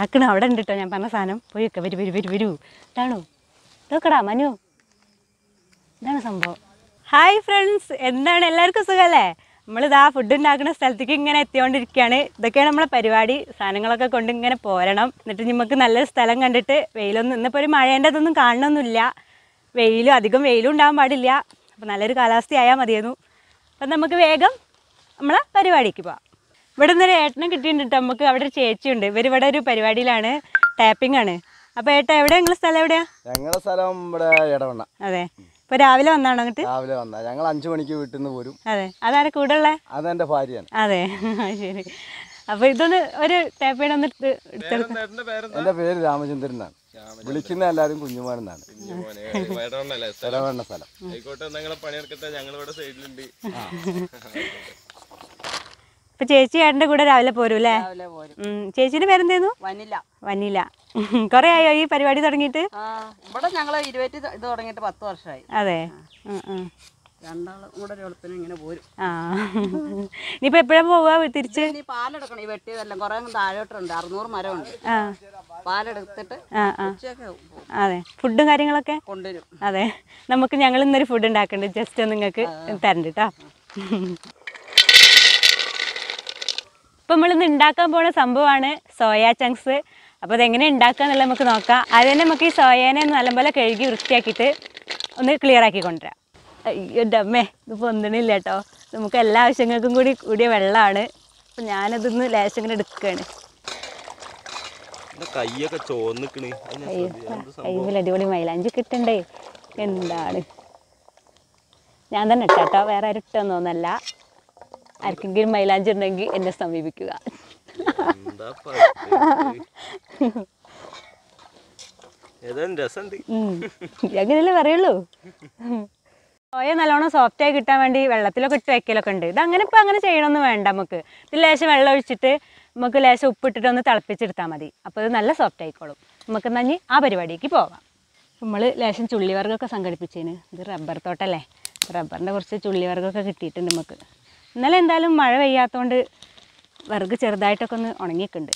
ആക്കണ അവിടെ ഉണ്ട് കേട്ടോ ഞാൻ പറഞ്ഞ സാധനം പോയി വെക്കാം. വരൂ ഇതാണോ ഇതൊക്കെടാ മനു, ഇതാണ് സംഭവം. ഹായ് ഫ്രണ്ട്സ്, എന്താണ് എല്ലാവർക്കും സുഖമല്ലേ? നമ്മളിതാ ഫുഡ് ഉണ്ടാക്കുന്ന സ്ഥലത്തേക്ക് ഇങ്ങനെ എത്തിക്കൊണ്ടിരിക്കുകയാണ്. ഇതൊക്കെയാണ് നമ്മളെ പരിപാടി. സാധനങ്ങളൊക്കെ കൊണ്ട് ഇങ്ങനെ പോരണം. എന്നിട്ട് നമുക്ക് നല്ലൊരു സ്ഥലം കണ്ടിട്ട് വെയിലൊന്നും ഇന്നിപ്പോൾ ഒരു മഴേൻ്റെതൊന്നും കാണണമെന്നില്ല. അധികം വെയിലും ഉണ്ടാകാൻ പാടില്ല. അപ്പോൾ നല്ലൊരു കാലാവസ്ഥയായാൽ മതിയായിരുന്നു. അപ്പം നമുക്ക് വേഗം നമ്മളെ പരിപാടിക്ക് പോവാം. ഇവിടെ നിന്നൊരു ഏട്ടനെ കിട്ടിയിട്ടുണ്ട്. നമുക്ക് അവിടെ ഒരു ചേച്ചിയുണ്ട്. ഇവരിവിടെ ഒരു പരിപാടിയിലാണ്, ടാപ്പിംഗ് ആണ്. അപ്പോൾ ഏട്ടാ എവിടെയാണ് നിങ്ങളുടെ സ്ഥലം? എവിടെയാണ് ഞങ്ങളുടെ സ്ഥലം? ഇവിടെ ഇടവണ്ണ. അതെ, ഇപ്പോൾ രാവിലെ വന്നാണോ അങ്ങോട്ട്? രാവിലെ വന്നാ ഞങ്ങൾ 5 മണിക്ക് വീട്ടിൽ നിന്ന് പോരും. അതെ, അതാരെ കൂടെ ഉള്ള? അതെൻ്റെ ഭാര്യയാണ്. അതെ, ശരി. അപ്പോൾ ഇതൊന്ന് ഒരു ടാപ്പ് ചെയ്യണമെന്ന് എടുത്തെടുത്ത്. എൻ്റെ പേര് രാമചന്ദ്രൻ എന്നാണ്. വിളിക്കുന്ന എല്ലാവരും കുഞ്ഞുമോനെന്നാണ്. ഇടവണ്ണ സ്ഥലം. ഇപ്പൊ ചേച്ചി ഏട്ടൻ്റെ കൂടെ രാവിലെ പോരും അല്ലേ? ചേച്ചിയുടെ പേരെന്തായിരുന്നു? വനില. കൊറേ ആയോ ഈ പരിപാടി തുടങ്ങിയിട്ട്? ഇവിടെ ഞങ്ങള് 20 ഇത് തുടങ്ങിയിട്ട് 10 വർഷമായി. അതെ, രണ്ടാളും കൂടെ ഇങ്ങനെ പോരും. ഇനിയിപ്പോ എപ്പോഴാ പോവാ തിരിച്ച്? പാലെടുക്കണം. ഈ വെട്ടിയതെല്ലാം കുറെ താഴോട്ടുണ്ട്. 600 മരമുണ്ട്. പാലെടുത്തിട്ട് അതെ, ഫുഡും കാര്യങ്ങളൊക്കെ കൊണ്ടുവരും. അതെ, ഞങ്ങൾ ഇന്നൊരു ഫുഡ് ഉണ്ടാക്കണ്ട്. ജസ്റ്റ് ഒന്ന് നിങ്ങൾക്ക് തരണ്ട കേട്ടോ. ഇപ്പം നമ്മളിന്ന് ഉണ്ടാക്കാൻ പോകുന്ന സംഭവമാണ് സോയ ചങ്ക്സ്. അപ്പോൾ അതെങ്ങനെ ഉണ്ടാക്കുക എന്നുള്ളത് നമുക്ക് നോക്കാം. അത് തന്നെ നമുക്ക് ഈ സോയേനെ നല്ലപോലെ കഴുകി വൃത്തിയാക്കിയിട്ട് ഒന്ന് ക്ലിയർ ആക്കി കൊണ്ടുവരാം. അയ്യോ ഡമ്മേ, ഇത് പൊന്തണില്ല കേട്ടോ. നമുക്ക് എല്ലാ ആവശ്യങ്ങൾക്കും കൂടിയ വെള്ളമാണ്. അപ്പം ഞാനതൊന്ന് ലേശം ഇങ്ങനെ എടുക്കുകയാണ്. കയ്യിൽ അടിപൊളി മൈലാഞ്ചി കിട്ടണ്ടേ. എന്താണ്, ഞാൻ തന്നെ ഇട്ടാട്ടോ, വേറെ ആരും ഇട്ടൊന്നല്ല. ആർക്കെങ്കിലും മൈലാഞ്ചി ഉണ്ടെങ്കിൽ എന്നെ സമീപിക്കുക. അങ്ങനെയല്ലേ പറയുള്ളൂ. സോയ നല്ലോണം സോഫ്റ്റായി കിട്ടാൻ വേണ്ടി വെള്ളത്തിലൊക്കെ ഇട്ട് വെക്കലൊക്കെ ഉണ്ട്. ഇത് അങ്ങനെ ഇപ്പം അങ്ങനെ ചെയ്യണമെന്ന് വേണ്ട. നമുക്ക് ഇത് ലേശം വെള്ളം ഒഴിച്ചിട്ട് നമുക്ക് ലേശം ഉപ്പിട്ടിട്ട് ഒന്ന് തിളപ്പിച്ചെടുത്താൽ മതി. അപ്പോൾ ഇത് നല്ല സോഫ്റ്റ് ആയിക്കോളും. നമുക്ക് എന്നാൽ ആ പരിപാടിക്ക് പോകാം. നമ്മൾ ലേശം ചുള്ളിവർഗ്ഗമൊക്കെ സംഘടിപ്പിച്ചതിന്. ഇത് റബ്ബർ തോട്ടല്ലേ, റബ്ബറിൻ്റെ കുറച്ച് ചുള്ളിവർഗ്ഗമൊക്കെ കിട്ടിയിട്ടുണ്ട് നമുക്ക്. ഇന്നലെ എന്തായാലും മഴ പെയ്യാത്തതുകൊണ്ട് വിറക് ചെറുതായിട്ടൊക്കെ ഒന്ന് ഉണങ്ങിയിട്ടുണ്ട്.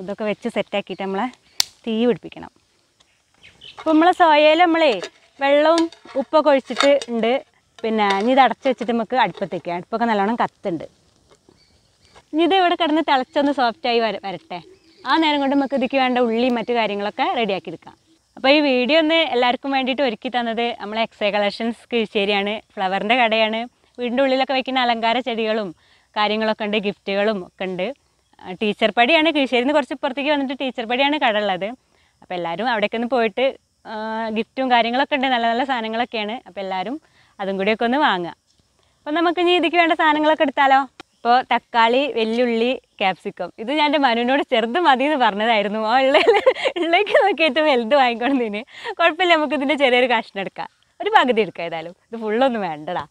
ഇതൊക്കെ വെച്ച് സെറ്റാക്കിയിട്ട് നമ്മളെ തീ പിടിപ്പിക്കണം. ഇപ്പോൾ നമ്മളെ സോയയിൽ വെള്ളവും ഉപ്പൊക്കെ ഒഴിച്ചിട്ട് ഉണ്ട്. പിന്നെ ഇനി ഇത് അടച്ച് വെച്ചിട്ട് നമുക്ക് അടുപ്പത്തേക്ക്, അടുപ്പൊക്കെ നല്ലോണം കത്തുണ്ട്. ഇനി ഇത് ഇവിടെ കിടന്ന് തിളച്ചൊന്ന് സോഫ്റ്റായി വരട്ടെ. ആ നേരം കൊണ്ട് നമുക്ക് ഇതിക്ക് വേണ്ട ഉള്ളി മറ്റു കാര്യങ്ങളൊക്കെ റെഡിയാക്കി എടുക്കാം. അപ്പോൾ ഈ വീഡിയോ ഒന്ന് എല്ലാവർക്കും വേണ്ടിയിട്ട് ഒരുക്കി തന്നത് നമ്മളെ എക്സൈ കളക്ഷൻസ് കീഴ്ശ്ശേരിയാണ്. ഫ്ലവറിൻ്റെ കടയാണ്. വീടിൻ്റെ ഉള്ളിലൊക്കെ വയ്ക്കുന്ന അലങ്കാര ചെടികളും കാര്യങ്ങളൊക്കെ ഉണ്ട്, ഗിഫ്റ്റുകളും ഒക്കെ ഉണ്ട്. ടീച്ചർ പടിയാണ്, കീഴ്ശ്ശേരിയിൽ നിന്ന് കുറച്ച് പുറത്തേക്ക് വന്നിട്ട് ടീച്ചർ പടിയാണ് കട ഉള്ളത്. അപ്പോൾ എല്ലാവരും അവിടേക്ക് ഒന്ന് പോയിട്ട് ഗിഫ്റ്റും കാര്യങ്ങളൊക്കെ ഉണ്ട്, നല്ല നല്ല സാധനങ്ങളൊക്കെയാണ്. അപ്പോൾ എല്ലാവരും അതും കൂടിയൊക്കെ ഒന്ന് വാങ്ങുക. അപ്പോൾ നമുക്ക് ഇനി ഇതിക്ക് വേണ്ട സാധനങ്ങളൊക്കെ എടുത്താലോ? ഇപ്പോൾ തക്കാളി, വെല്ലുള്ളി, ക്യാപ്സിക്കം. ഇത് ഞാൻ എൻ്റെ മനുവിനോട് ചെറുത് മതി എന്ന് പറഞ്ഞതായിരുന്നു. ആ ഉള്ളിലേക്ക് നോക്കിയിട്ട് വലുത് വാങ്ങിക്കൊണ്ടതിന് കുഴപ്പമില്ല, നമുക്ക് ഇതിൻ്റെ ചെറിയൊരു കഷ്ണം എടുക്കാം, ഒരു പകുതി എടുക്കാം. ഏതായാലും ഇത് ഫുള്ളൊന്നും വേണ്ടടാ.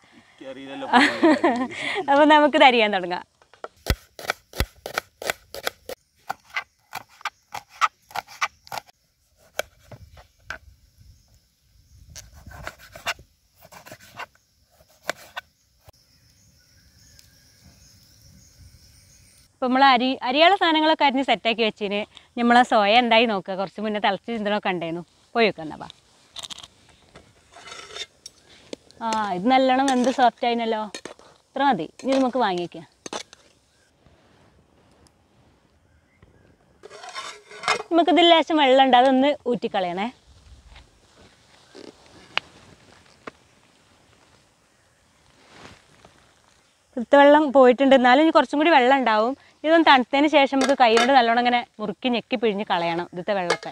അപ്പോൾ നമുക്കിത് അരിയാൻ തുടങ്ങാം. അപ്പോൾ നമ്മൾ അരിയുള്ള സാധനങ്ങളൊക്കെ അരിഞ്ഞ് സെറ്റാക്കി വെച്ചിന്. നമ്മളെ സോയ എന്തായി നോക്കുക. കുറച്ച് മുന്നേ തിളച്ച് ചിന്തനൊക്കെ ഉണ്ടായിരുന്നു. പോയി വെക്കുന്നപ്പാ. ഇത് നല്ലോണം എന്ത് സോഫ്റ്റ് ആയിനല്ലോ. ഇത്ര മതി. ഇനി നമുക്ക് വാങ്ങിക്കാം. നമുക്കിതിൽ ലേശം വെള്ളം ഉണ്ട്, അതൊന്ന് ഊറ്റിക്കളയണേ. വെള്ളം പോയിട്ടുണ്ട്, എന്നാലും ഇനി കുറച്ചും കൂടി വെള്ളം ഉണ്ടാവും. ഇതൊന്ന് തണുത്തതിന് ശേഷം നമുക്ക് കൈ കൊണ്ട് നല്ലോണം ഇങ്ങനെ മുറുക്കി ഞെക്കി പിഴിഞ്ഞ് കളയണം ഇന്നത്തെ വെള്ളമൊക്കെ.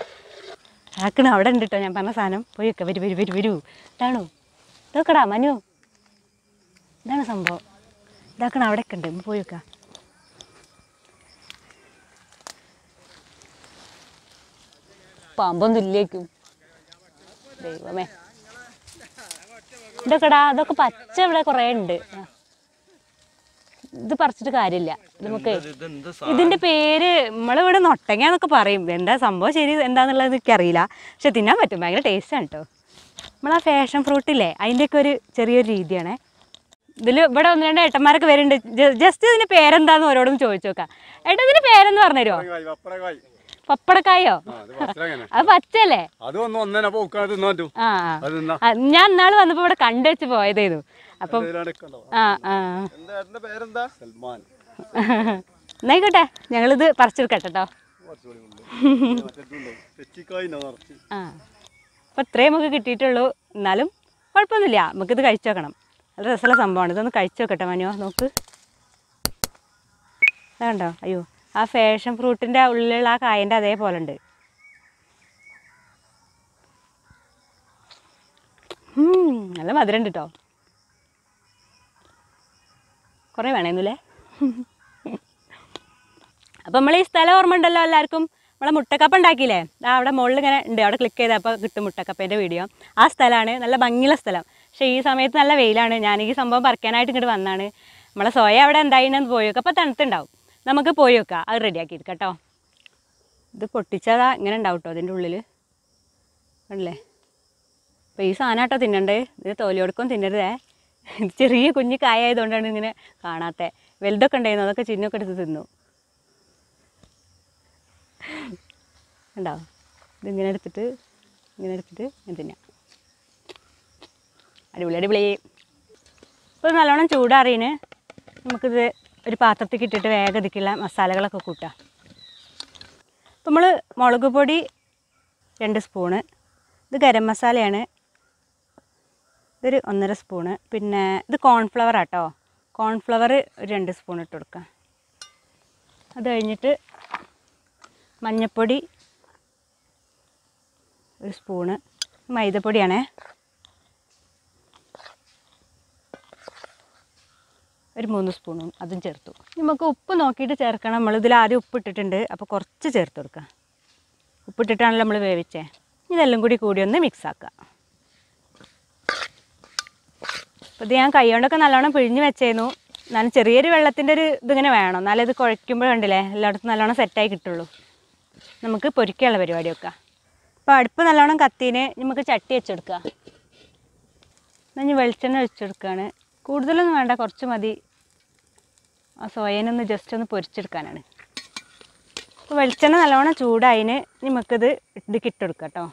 ആക്കണ അവിടെ ഉണ്ട് കേട്ടോ ഞാൻ പറഞ്ഞ സാധനം. പോയി വെക്കാം. വരൂ ഇതാണോ? ഇതൊക്കെടാ മനു, ഇതാണ് സംഭവം. ഇതാക്കണ അവിടെയൊക്കെ ഉണ്ട്, പോയി വെക്കാം. പാമ്പൊന്നും ഇല്ലേക്കും ദൈവമേ. ഇതൊക്കെടാ, അതൊക്കെ പച്ച ഇവിടെ കുറേ ഉണ്ട്. ഇത് പറിച്ചിട്ട് കാര്യമില്ല. നമുക്ക് ഇതിൻ്റെ പേര് നമ്മളിവിടെ നൊട്ടങ്ങന്നൊക്കെ പറയും. എന്താ സംഭവം ശരി എന്താണെന്നുള്ളത് എനിക്കറിയില്ല, പക്ഷെ തിന്നാൻ പറ്റും. ഭയങ്കര ടേസ്റ്റാണ് കേട്ടോ. നമ്മളാ ഫാഷൻ ഫ്രൂട്ടില്ലേ, അതിൻ്റെയൊക്കെ ഒരു ചെറിയൊരു രീതിയാണേ. ഇതിൽ ഇവിടെ 1-2 ഏട്ടന്മാരൊക്കെ വരുന്നുണ്ട്. ജസ്റ്റ് ഇതിന് പേരെന്താന്ന് ഓരോടും ചോദിച്ചു നോക്കാം. ഏട്ടാ ഇതിന് പേരെന്ന് പറഞ്ഞുതരുമോ? പപ്പടക്കായോ? അത് പച്ചല്ലേ? ഞാൻ ഇന്നാള് വന്നപ്പോ ഇവിടെ കണ്ടുവെച്ച് പോയതേതു. അപ്പം എന്നായിക്കോട്ടെ, ഞങ്ങളിത് പറിച്ചെടുക്കട്ടെ കേട്ടോ. അപ്പം ഇത്രയും നമുക്ക് കിട്ടിയിട്ടുള്ളൂ. എന്നാലും കുഴപ്പമൊന്നുമില്ല, നമുക്കിത് കഴിച്ചു നോക്കണം. നല്ല രസമുള്ള സംഭവമാണ്. ഇതൊന്ന് കഴിച്ചു നോക്കട്ടെ മനുവോ, നോക്ക്. അതുണ്ടോ? അയ്യോ, ആ ഫാഷൻ ഫ്രൂട്ടിൻ്റെ ഉള്ളിലുള്ള ആ കായൻ്റെ അതേപോലെ ഉണ്ട്. നല്ല മധുരം ഉണ്ട് കേട്ടോ. കുറേ വേണമെന്നില്ലേ? അപ്പം നമ്മൾ ഈ സ്ഥലം ഓർമ്മ ഉണ്ടല്ലോ എല്ലാവർക്കും. നമ്മളെ മുട്ടക്കപ്പ ഉണ്ടാക്കിയില്ലേ, അവിടെ മുകളിൽ ഇങ്ങനെ ഉണ്ട്, അവിടെ ക്ലിക്ക് ചെയ്താൽ അപ്പോൾ കിട്ടും മുട്ടക്കപ്പേൻ്റെ വീഡിയോ. ആ സ്ഥലമാണ്, നല്ല ഭംഗിയുള്ള സ്ഥലം. പക്ഷേ ഈ സമയത്ത് നല്ല വെയിലാണ്. ഞാൻ ഈ സംഭവം പറിക്കാനായിട്ട് ഇങ്ങോട്ട് വന്നാണ്. നമ്മളെ സോയ അവിടെ എന്തായിനെന്ന് പോയി നോക്കാം. അപ്പോൾ തണുത്തുണ്ടാവും, നമുക്ക് പോയി നോക്കാം. അത് റെഡിയാക്കി എടുക്കാം കേട്ടോ. ഇത് പൊട്ടിച്ചതാ ഇങ്ങനെ ഉണ്ടാവും കേട്ടോ അതിൻ്റെ ഉള്ളിൽ, അല്ലേ? അപ്പോൾ ഈ സാധനം കേട്ടോ തിന്നണ്ടേ, ഇത് തോലിയോടക്കം തിന്നരുതേ. ഇത് ചെറിയ കുഞ്ഞ് കായ ആയതുകൊണ്ടാണ് ഇങ്ങനെ കാണാത്തത്. വലുതൊക്കെ ഉണ്ടായിരുന്നു, അതൊക്കെ ചിന്നൊക്കെ എടുത്ത് തിന്നു. ഉണ്ടാവും, ഇതിങ്ങനെ എടുത്തിട്ട് ഇങ്ങനെ തിന്നാം. അടിപൊളി അടിപൊളി. ഇപ്പോൾ നല്ലോണം ചൂടാറിന്. നമുക്കിത് ഒരു പാത്രത്തിൽ ഇട്ടിട്ട് വേഗം ഇതിക്കുള്ള മസാലകളൊക്കെ കൂട്ടാം. അപ്പോൾ നമ്മൾ മുളക് പൊടി 2 സ്പൂണ്, ഇത് ഗരം മസാലയാണ്, ഇതൊരു 1.5 സ്പൂണ്. പിന്നെ ഇത് കോൺഫ്ലവർ ആട്ടോ, കോൺഫ്ലവർ ഒരു 2 സ്പൂൺ ഇട്ട് കൊടുക്കാം. അത് കഴിഞ്ഞിട്ട് മഞ്ഞൾപ്പൊടി 1 സ്പൂണ്, മൈദപ്പൊടിയാണേ, ഒരു 3 സ്പൂണും അതും ചേർത്തു. നമുക്ക് ഉപ്പ് നോക്കിയിട്ട് ചേർക്കണം. നമ്മളിതിൽ ആദ്യം ഉപ്പിട്ടിട്ടുണ്ട്, അപ്പോൾ കുറച്ച് ചേർത്ത് കൊടുക്കുക. ഉപ്പിട്ടിട്ടാണല്ലോ നമ്മൾ വേവിച്ചേ. ഇതെല്ലാം കൂടി ഒന്ന് മിക്സാക്കാം. അപ്പോൾ ഇത് ഞാൻ കൈ കൊണ്ടൊക്കെ നല്ലോണം പിഴിഞ്ഞ് വെച്ചേന്നു. എന്നാലും ചെറിയൊരു വെള്ളത്തിൻ്റെ ഒരു ഇതിങ്ങനെ വേണം, എന്നാലും ഇത് കുഴയ്ക്കുമ്പോൾ കണ്ടില്ലേ എല്ലായിടത്തും നല്ലോണം സെറ്റായി കിട്ടുള്ളൂ. നമുക്ക് പൊരിക്കാനുള്ള പരിപാടി വെക്കാം. അപ്പോൾ അടുപ്പ് നല്ലോണം കത്തീന്. നമുക്ക് ചട്ടി വെച്ചെടുക്കുക. എന്നാൽ ഇനി വെളിച്ചെണ്ണ ഒഴിച്ചെടുക്കുകയാണ്. കൂടുതലൊന്നും വേണ്ട, കുറച്ച് മതി. ആ സോയേനൊന്ന് ജസ്റ്റ് ഒന്ന് പൊരിച്ചെടുക്കാനാണ്. അപ്പോൾ വെളിച്ചെണ്ണ നല്ലോണം ചൂടായിന്. നമുക്കിത് ഇട്ടെടുക്കാം കേട്ടോ.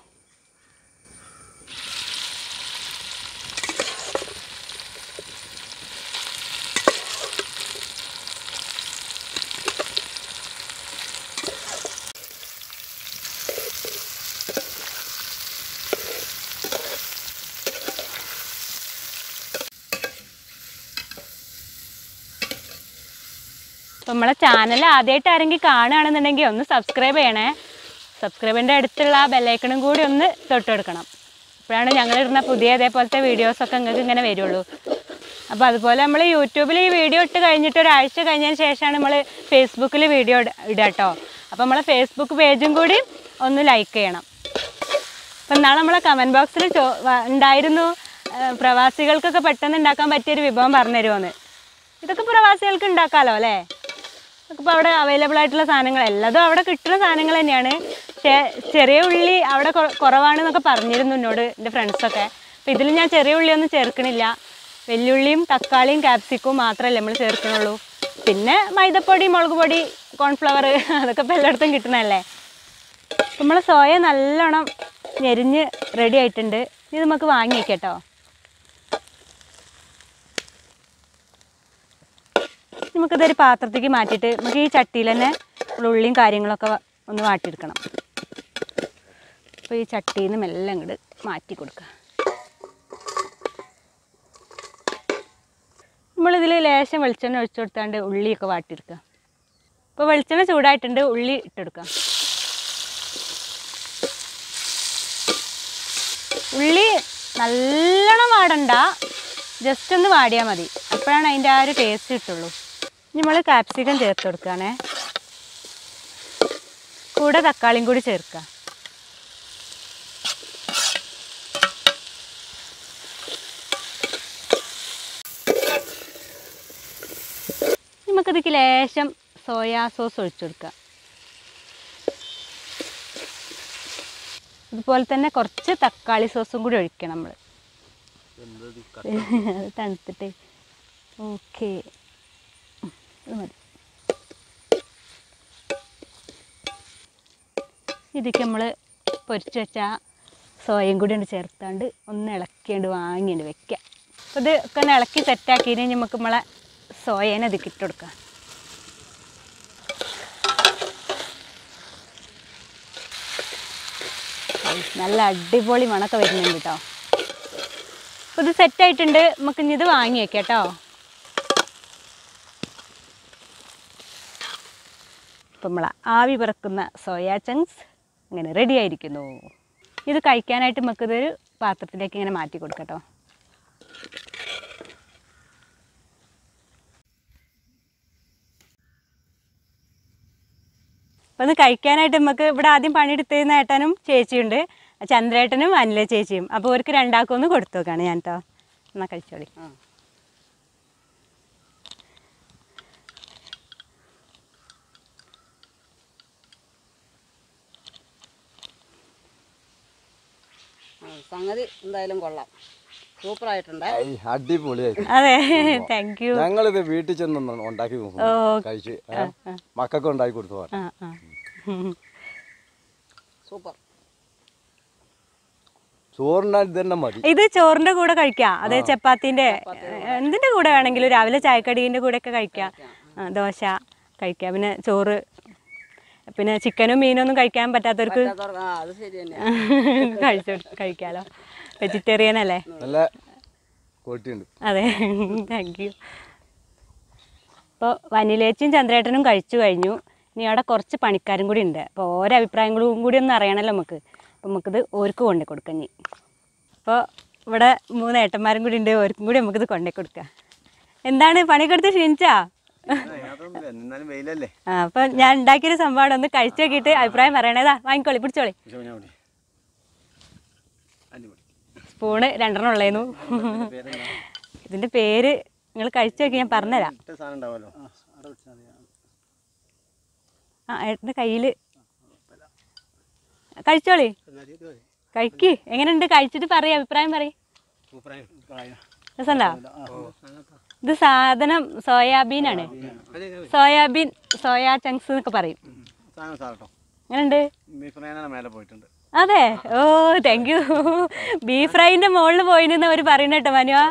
അപ്പോൾ നമ്മളെ ചാനൽ ആദ്യമായിട്ട് ആരെങ്കിലും കാണുകയാണെന്നുണ്ടെങ്കിൽ ഒന്ന് സബ്സ്ക്രൈബ് ചെയ്യണേ. സബ്സ്ക്രൈബിൻ്റെ അടുത്തുള്ള ആ ബെല്ലൈക്കണും കൂടി ഒന്ന് തൊട്ടെടുക്കണം. അപ്പോഴാണ് ഞങ്ങളിടുന്ന പുതിയ ഇതേപോലത്തെ വീഡിയോസൊക്കെ നിങ്ങൾക്ക് ഇങ്ങനെ വരുള്ളൂ. അപ്പോൾ അതുപോലെ നമ്മൾ യൂട്യൂബിൽ ഈ വീഡിയോ ഇട്ട് കഴിഞ്ഞിട്ട് ഒരാഴ്ച കഴിഞ്ഞതിന് ശേഷമാണ് നമ്മൾ ഫേസ്ബുക്കിൽ വീഡിയോ ഇടുക കേട്ടോ. അപ്പോൾ നമ്മളെ ഫേസ്ബുക്ക് പേജും കൂടി ഒന്ന് ലൈക്ക് ചെയ്യണം. അപ്പം നാളെ നമ്മളെ കമൻറ്റ് ബോക്സിൽ ഉണ്ടായിരുന്നു പ്രവാസികൾക്കൊക്കെ പെട്ടെന്ന് ഉണ്ടാക്കാൻ പറ്റിയൊരു വിഭവം പറഞ്ഞു തരുമോയെന്ന്. ഇതൊക്കെ പ്രവാസികൾക്ക് ഉണ്ടാക്കാമല്ലോ അല്ലേ? ഇപ്പോൾ അവിടെ അവൈലബിൾ ആയിട്ടുള്ള സാധനങ്ങൾ എല്ലാതും അവിടെ കിട്ടുന്ന സാധനങ്ങൾ തന്നെയാണ്. പക്ഷേ ചെറിയ ഉള്ളി അവിടെ കുറവാണെന്നൊക്കെ പറഞ്ഞിരുന്നു എന്നോട് എൻ്റെ ഫ്രണ്ട്സൊക്കെ. അപ്പോൾ ഇതിൽ ഞാൻ ചെറിയ ഉള്ളിയൊന്നും ചേർക്കണില്ല. വെല്ലുള്ളിയും തക്കാളിയും ക്യാപ്സിക്കും മാത്രമല്ലേ നമ്മൾ ചേർക്കണുള്ളൂ. പിന്നെ മൈദപ്പൊടി, മുളക് പൊടി, കോൺഫ്ലവർ അതൊക്കെ ഇപ്പോൾ എല്ലായിടത്തും കിട്ടണമല്ലേ. അപ്പോൾ നമ്മൾ സോയ നല്ലോണം ഞെരിഞ്ഞ് റെഡി ആയിട്ടുണ്ട്. ഇത് നമുക്ക് വാങ്ങി വയ്ക്കാം കേട്ടോ. നമുക്കിതൊരു പാത്രത്തേക്ക് മാറ്റിയിട്ട് നമുക്ക് ഈ ചട്ടിയിൽ തന്നെ ഉള്ളിയും കാര്യങ്ങളൊക്കെ ഒന്ന് വാട്ടിയെടുക്കണം. അപ്പോൾ ഈ ചട്ടിയിൽ നിന്ന് മെല്ലെ അങ്ങോട്ട് മാറ്റി കൊടുക്കുക. നമ്മളിതിൽ ലേശം വെളിച്ചെണ്ണ ഒഴിച്ചു കൊടുത്താണ്ട് ഉള്ളിയൊക്കെ വാട്ടിയെടുക്കുക. അപ്പോൾ വെളിച്ചെണ്ണ ചൂടായിട്ടുണ്ട്, ഉള്ളി ഇട്ടെടുക്കാം. ഉള്ളി നല്ലോണം വാടണ്ട, ജസ്റ്റ് ഒന്ന് വാടിയാൽ മതി. അപ്പോഴാണ് അതിൻ്റെ ആ ഒരു ടേസ്റ്റ് കിട്ടുള്ളൂ. നമ്മൾ ക്യാപ്സിക്കം ചേർത്ത് കൊടുക്കുകയാണേ. കൂടെ തക്കാളിയും കൂടി ചേർക്കുക. നമുക്കിതിക്ക് ലേശം സോയാ സോസ് ഒഴിച്ചു കൊടുക്കുക. അതുപോലെ തന്നെ കുറച്ച് തക്കാളി സോസും കൂടി ഒഴിക്കണം നമ്മൾ. അത് തണുത്തിട്ട് ഓക്കെ, ഇത് മതി. ഇതിക്ക് നമ്മൾ പൊരിച്ച് വെച്ച സോയയും കൂടി ഉണ്ട് ചേർത്താണ്ട് ഒന്ന് ഇളക്കിയാണ്ട് വാങ്ങിയിട്ട് വെക്കുക. അപ്പോൾ ഇത് ഒക്കെ ഒന്ന് ഇളക്കി സെറ്റാക്കി നമുക്ക് നമ്മളെ സോയേനെ ഇതിക്ക് ഇട്ട് കൊടുക്കാം. നല്ല അടിപൊളി മണമൊക്കെ വരുന്നുണ്ട് കേട്ടോ. അപ്പോൾ ഇത് സെറ്റായിട്ടുണ്ട്. നമുക്ക് ഇനി ഇത് വാങ്ങി വെക്കാം കേട്ടോ. അപ്പം നമ്മൾ ആവി പറക്കുന്ന സോയാ ചങ്ക്സ് അങ്ങനെ റെഡി ആയിരിക്കുന്നു. ഇത് കഴിക്കാനായിട്ട് നമുക്കിതൊരു പാത്രത്തിലേക്ക് ഇങ്ങനെ മാറ്റി കൊടുക്കാം കേട്ടോ. അപ്പോൾ ഇത് കഴിക്കാനായിട്ട് നമുക്ക് ഇവിടെ ആദ്യം പണിയെടുത്തിരുന്ന ഏട്ടനും ചേച്ചിയുണ്ട്, ചന്ദ്രേട്ടനും അനില ചേച്ചിയും. അപ്പോൾ അവർക്ക് രണ്ടാൾക്കും ഒന്ന് കൊടുത്തു നോക്കാണ് ഞാൻ കേട്ടോ. എന്നാൽ കഴിച്ചോളി. സംഗതി എന്തായാലും കൊള്ളാം, സൂപ്പറായിട്ടുണ്ട്, അടിപൊളിയായി. അതെ, താങ്ക് യു. ഞങ്ങളിത് വീട്ടിൽ ചെന്ന് ഉണ്ടാക്കി കഴിച്ച് മക്കൾക്ക് ഉണ്ടാക്കി കൊടുത്തു. സൂപ്പർ. ചോറിനാ ഇത് തന്നെ മതി. ഇത് ചോറിന്റെ കൂടെ കഴിക്കാം, അതെ ചപ്പാത്തിന്റെ എന്തിന്റെ കൂടെ വേണമെങ്കിലും, രാവിലെ ചായക്കടീൻ്റെ കൂടെ ഒക്കെ കഴിക്കാം, ദോശ കഴിക്കാം. പിന്നെ ചോറ്, പിന്നെ ചിക്കനും മീനും ഒന്നും കഴിക്കാൻ പറ്റാത്തവർക്ക് കഴിക്കാലോ. വെജിറ്റേറിയൻ അല്ലേ? നല്ല ക്വാളിറ്റി ഉണ്ട്. അതെ, താങ്ക് യു. അപ്പോൾ വനിലേച്ചിയും ചന്ദ്രേട്ടനും കഴിച്ചു കഴിഞ്ഞു. ഇനി അവിടെ കുറച്ച് പണിക്കാരും കൂടി ഉണ്ട്. അപ്പോൾ ഓരോ അഭിപ്രായങ്ങളും കൂടി ഒന്ന് അറിയണമല്ലോ നമുക്ക്. അപ്പോൾ നമുക്കിത് ഓർക്ക് കൊണ്ടു കൊടുക്കാം. ഇനി അപ്പോൾ ഇവിടെ 3 ഏട്ടന്മാരും കൂടി ഉണ്ട്, ഓർക്കും കൂടി നമുക്കിത് കൊണ്ടു കൊടുക്കാം. എന്താണ് പണിയൊക്കെ എടുത്ത് ക്ഷീണിച്ചാ? അപ്പൊ ഞാൻ ഉണ്ടാക്കിയൊരു സംഭവം ഒന്ന് കഴിച്ചു നോക്കിയിട്ട് അഭിപ്രായം പറയണേതാ. വാങ്ങിക്കോളി, പിടിച്ചോളി. സ്പൂണ് 2 ഉള്ളേന്നു. ഇതിന്റെ പേര് നിങ്ങൾ കഴിച്ചു നോക്കി, ഞാൻ പറഞ്ഞുതരാം. ഏട്ടൻ്റെ കയ്യില് കഴിച്ചോളി, കഴിക്ക്. എങ്ങനെയുണ്ട്? കഴിച്ചിട്ട് പറയും, അഭിപ്രായം പറയും. രസമുണ്ടോ? ഇത് സാധനം സോയാബീൻ ആണ്. സോയാബീൻ, സോയാ ചങ്ക്സ് എന്നൊക്കെ പറയും. എങ്ങനെയുണ്ട്? അതെ, ഓ താങ്ക് യു. ബീഫ് ഫ്രൈന്റെ മുകളിൽ പോയിന്ന് അവർ പറയുന്ന കേട്ടോ മനുവാ.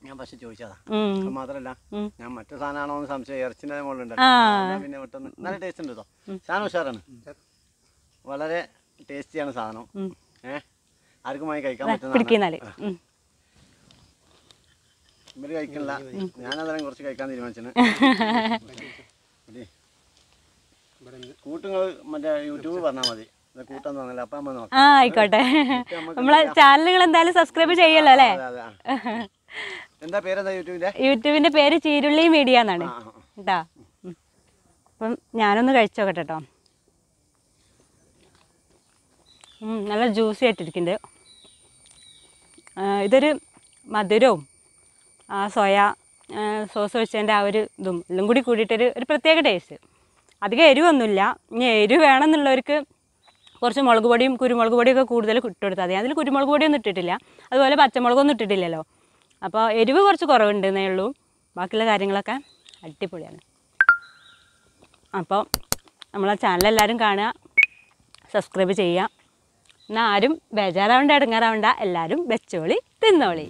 ഞാൻ പക്ഷെ ചോദിച്ചതാ, മാത്രല്ല ഞാൻ മറ്റു സാധനമാണോ സംശയം. ഇറച്ചിന്റെ മുകളിലുണ്ട്, പിന്നെ പെട്ടെന്ന് നല്ല ടേസ്റ്റ് ഉണ്ട് കേട്ടോ. സാധനം ഉഷാറാണ്, വളരെ ടേസ്റ്റിയാണ് സാധനം. ആർക്കും വാങ്ങി കഴിക്കാൻ പറ്റുന്ന. ഇവര് കഴിക്കണില്ല, ഞാനതെല്ലാം കുറച്ച് കഴിക്കാൻ തീരുമാനിച്ചു. കൂട്ടുകൾ മറ്റേ യൂട്യൂബ് പറഞ്ഞാൽ മതി, കൂട്ടാൻ തോന്നില്ല. അപ്പൊ നമ്മൾ നോക്കാം. ആയിക്കോട്ടെ, നമ്മളെ ചാനലുകൾ എന്തായാലും സബ്സ്ക്രൈബ് ചെയ്യല്ലോ അല്ലേ? എന്താ പേരെന്താ യൂട്യൂബിന്റെ പേര് ചീരുള്ളി മീഡിയ എന്നാണ് കേട്ടാ. അപ്പം ഞാനൊന്ന് കഴിച്ചോക്കട്ടെ കേട്ടോ. നല്ല ജ്യൂസി ആയിട്ടിരിക്കുന്നുണ്ട്. ഇതൊരു മധുരവും ആ സോയ സോസ് വെച്ചതിൻ്റെ ആ ഒരു ഇതും എല്ലാം കൂടി കൂടിയിട്ടൊരു പ്രത്യേക ടേസ്റ്റ്. അധികം എരിവൊന്നുമില്ല. ഇനി എരിവ് വേണമെന്നുള്ളവർക്ക് കുറച്ച് മുളക് പൊടിയും കുരുമുളക് പൊടിയൊക്കെ കൂടുതൽ ഇട്ടുകൊടുത്താൽ മതി. അതിൽ കുരുമുളക് പൊടിയൊന്നും ഇട്ടിട്ടില്ല, അതുപോലെ പച്ചമുളകൊന്നും ഇട്ടിട്ടില്ലല്ലോ. അപ്പോൾ എരിവ് കുറച്ച് കുറവുണ്ടെന്നേ ഉള്ളൂ. ബാക്കിയുള്ള കാര്യങ്ങളൊക്കെ അടിപൊളിയാണ്. അപ്പോൾ നമ്മളെ ചാനലെല്ലാവരും കാണുക, സബ്സ്ക്രൈബ് ചെയ്യുക. എന്നാൽ ആരും ബേജാറാവണ്ട, ഇടങ്ങാറാവണ്ട, എല്ലാവരും വെച്ചോളി, തിന്നോളി.